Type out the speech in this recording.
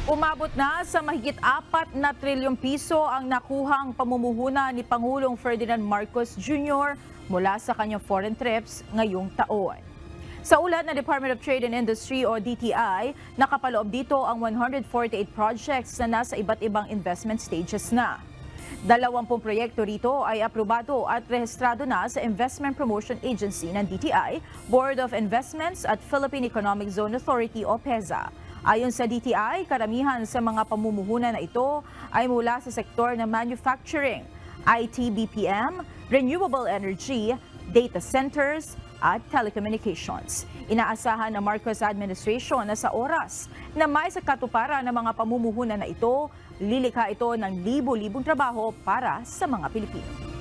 Umabot na sa mahigit 4 na trilyong piso ang nakuhang pamumuhunan ni Pangulong Ferdinand Marcos Jr. mula sa kanyang foreign trips ngayong taon. Sa ulat ng Department of Trade and Industry o DTI, nakapaloob dito ang 148 projects na nasa iba't ibang investment stages na. 20 proyekto rito ay aprobado at rehistrado na sa Investment Promotion Agency ng DTI, Board of Investments at Philippine Economic Zone Authority o PEZA. Ayon sa DTI, karamihan sa mga pamumuhunan na ito ay mula sa sektor ng manufacturing, IT BPM, renewable energy, data centers at telecommunications. Inaasahan ng Marcos administration na sa oras na may sa katuparan ng mga pamumuhunan na ito, lilikha ito ng libo-libong trabaho para sa mga Pilipino.